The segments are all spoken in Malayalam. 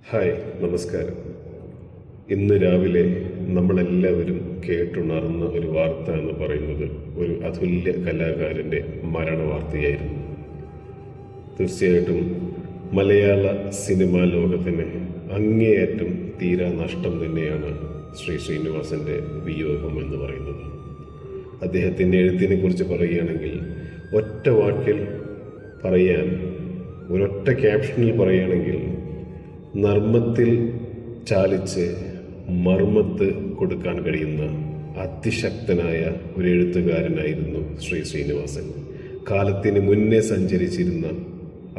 ഹായ്, നമസ്കാരം. ഇന്ന് രാവിലെ നമ്മളെല്ലാവരും കേട്ടുണർന്ന ഒരു വാർത്ത എന്ന് പറയുന്നത് ഒരു അതുല്യ കലാകാരൻ്റെ മരണ വാർത്തയായിരുന്നു. തീർച്ചയായിട്ടും മലയാള സിനിമാ ലോകത്തിന് അങ്ങേയറ്റം തീരാ നഷ്ടം തന്നെയാണ് ശ്രീ ശ്രീനിവാസൻ്റെ വിയോഗം എന്ന് പറയുന്നത്. അദ്ദേഹത്തിൻ്റെ എഴുത്തിനെ കുറിച്ച് പറയുകയാണെങ്കിൽ ഒറ്റ വാക്കിൽ പറയാൻ, ഒരൊറ്റ ക്യാപ്ഷനിൽ പറയുകയാണെങ്കിൽ നർമ്മത്തിൽ ചാലിച്ച് മർമ്മത്ത് കൊടുക്കാൻ കഴിയുന്ന അതിശക്തനായ ഒരു എഴുത്തുകാരനായിരുന്നു ശ്രീ ശ്രീനിവാസൻ. കാലത്തിന് മുന്നേ സഞ്ചരിച്ചിരുന്ന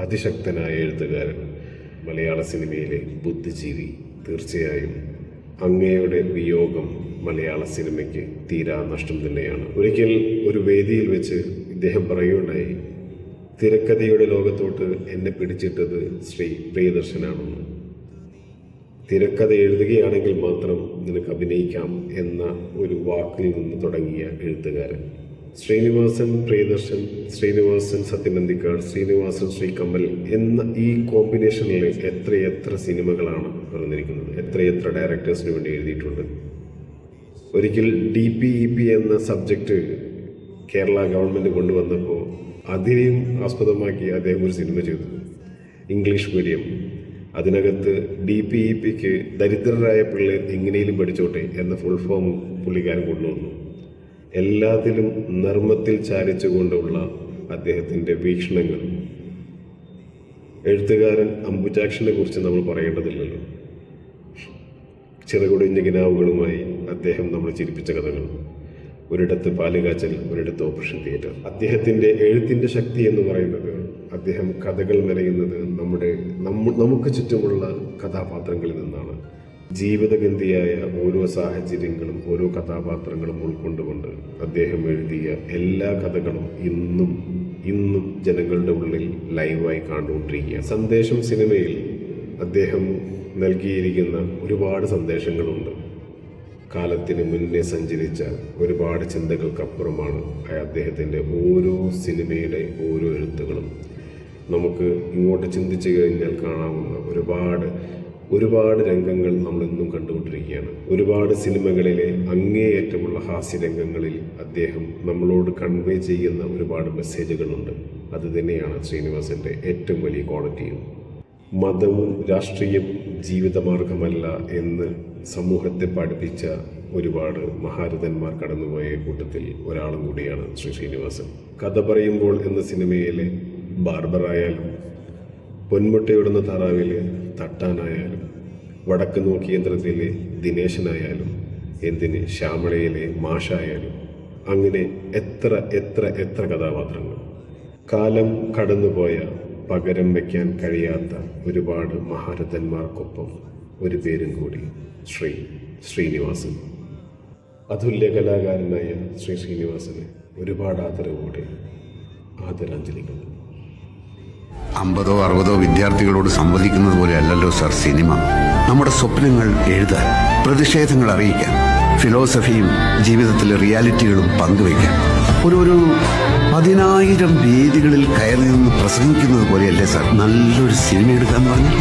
അതിശക്തനായ എഴുത്തുകാരൻ, മലയാള സിനിമയിലെ ബുദ്ധിജീവി. തീർച്ചയായും അങ്ങയുടെ വിയോഗം മലയാള സിനിമയ്ക്ക് തീരാ നഷ്ടം തന്നെയാണ്. ഒരിക്കൽ ഒരു വേദിയിൽ വെച്ച് ഇദ്ദേഹം പറയുകയുണ്ടായി, തിരക്കഥയുടെ ലോകത്തോട്ട് എന്നെ പിടിച്ചിട്ടത് ശ്രീ പ്രിയദർശനാണെന്ന്. തിരക്കഥ എഴുതുകയാണെങ്കിൽ മാത്രം നിനക്ക് അഭിനയിക്കാം എന്ന ഒരു വാക്കിൽ നിന്ന് തുടങ്ങിയ എഴുത്തുകാരൻ ശ്രീനിവാസൻ പ്രിയദർശൻ, ശ്രീനിവാസൻ സത്യനന്ദിക്കാട്, ശ്രീനിവാസൻ ശ്രീകമൽ എന്ന ഈ കോമ്പിനേഷനിൽ എത്രയെത്ര സിനിമകളാണ് പറഞ്ഞിരിക്കുന്നത്, എത്രയെത്ര ഡയറക്ടേഴ്സിന് വേണ്ടി എഴുതിയിട്ടുണ്ട്. ഒരിക്കൽ DPEP എന്ന സബ്ജക്റ്റ് കേരള ഗവൺമെൻറ് കൊണ്ടുവന്നപ്പോൾ അതിനെയും ആസ്പദമാക്കി അദ്ദേഹം ഒരു സിനിമ ചെയ്തു, ഇംഗ്ലീഷ് മീഡിയം. അതിനകത്ത് DPEPക്ക് ദരിദ്രരായ പിള്ളേർ എങ്ങനെയും പഠിച്ചോട്ടെ എന്ന ഫുൾ ഫോം പുള്ളിക്കാരൻ കൊണ്ടുവന്നു. എല്ലാത്തിലും നർമ്മത്തിൽ ചാലിച്ചുകൊണ്ടുള്ള അദ്ദേഹത്തിൻ്റെ വീക്ഷണങ്ങൾ. എഴുത്തുകാരൻ അംബുജാക്ഷനെ കുറിച്ച് നമ്മൾ പറയേണ്ടതില്ലല്ലോ. ചിറകുടിഞ്ഞ കിനാവുകളുമായി അദ്ദേഹം നമ്മൾ ചിരിപ്പിച്ച കഥകൾ, ഒരിടത്ത് പാലുകാച്ചൽ, ഒരിടത്ത് ഓപ്പറേഷൻ തിയേറ്റർ. അദ്ദേഹത്തിൻ്റെ എഴുത്തിൻ്റെ ശക്തി എന്ന് പറയുന്നത് അദ്ദേഹം കഥകൾ മെനയുന്നത് നമുക്ക് ചുറ്റുമുള്ള കഥാപാത്രങ്ങളിൽ നിന്നാണ്. ജീവിതഗന്ധിയായ ഓരോ സാഹചര്യങ്ങളും ഓരോ കഥാപാത്രങ്ങളും ഉൾക്കൊണ്ടുകൊണ്ട് അദ്ദേഹം എഴുതിയ എല്ലാ കഥകളും ഇന്നും ജനങ്ങളുടെ ഉള്ളിൽ ലൈവായി കണ്ടുകൊണ്ടിരിക്കുക. സന്ദേശം സിനിമയിൽ അദ്ദേഹം നൽകിയിരിക്കുന്ന ഒരുപാട് സന്ദേശങ്ങളുണ്ട്. കാലത്തിന് മുന്നേ സഞ്ചരിച്ച ഒരുപാട് ചിന്തകൾക്കപ്പുറമാണ് അദ്ദേഹത്തിൻ്റെ ഓരോ സിനിമയുടെ ഓരോ എഴുത്തുകളും. നമുക്ക് ഇങ്ങോട്ട് ചിന്തിച്ചു കഴിഞ്ഞാൽ കാണാവുന്ന ഒരുപാട് രംഗങ്ങൾ നമ്മളിന്നും കണ്ടുകൊണ്ടിരിക്കുകയാണ്. ഒരുപാട് സിനിമകളിലെ അങ്ങേയറ്റമുള്ള ഹാസ്യരംഗങ്ങളിൽ അദ്ദേഹം നമ്മളോട് കൺവേ ചെയ്യുന്ന ഒരുപാട് മെസ്സേജുകളുണ്ട്. അത് തന്നെയാണ് ശ്രീനിവാസൻ്റെ ഏറ്റവും വലിയ ക്വാളിറ്റിയും. മതവും രാഷ്ട്രീയം ജീവിതമാർഗമല്ല എന്ന് സമൂഹത്തെ പഠിപ്പിച്ച ഒരുപാട് മഹാരഥന്മാർ കടന്നുപോയ കൂട്ടത്തിൽ ഒരാളും കൂടിയാണ് ശ്രീ ശ്രീനിവാസൻ. കഥ പറയുമ്പോൾ എന്ന സിനിമയിലെ ബാർബറായാലും, പൊന്മുട്ടയിടുന്ന താറാവിലെ തട്ടാനായാലും, വടക്ക് നോക്കി യന്ത്രത്തിലെ ദിനേശനായാലും, എന്തിന് ശ്യാമളയിലെ മാഷായാലും, അങ്ങനെ എത്ര കഥാപാത്രങ്ങൾ. കാലം കടന്നുപോയ പകരം വയ്ക്കാൻ കഴിയാത്ത ഒരുപാട് മഹാരഥന്മാർക്കൊപ്പം ഒരു പേരും കൂടി, ശ്രീനിവാസൻ. അതുല്യ കലാകാരനായ ശ്രീ ശ്രീനിവാസന് ഒരുപാട് ആദരവോടെ ആദരാഞ്ജലികൾ. 50 or 60 വിദ്യാർത്ഥികളോട് സംവദിക്കുന്നത് പോലെ അല്ലല്ലോ സർ സിനിമ. നമ്മുടെ സ്വപ്നങ്ങൾ എഴുതാൻ, പ്രതിഷേധങ്ങൾ അറിയിക്കാൻ, ഫിലോസഫിയും ജീവിതത്തിലെ റിയാലിറ്റികളും പങ്കുവയ്ക്കാൻ ഒരു 10,000 വേദികളിൽ കയറി നിന്ന് പ്രസംഗിക്കുന്നത് പോലെയല്ലേ സർ നല്ലൊരു സിനിമ എടുക്കാന്ന് പറഞ്ഞാൽ.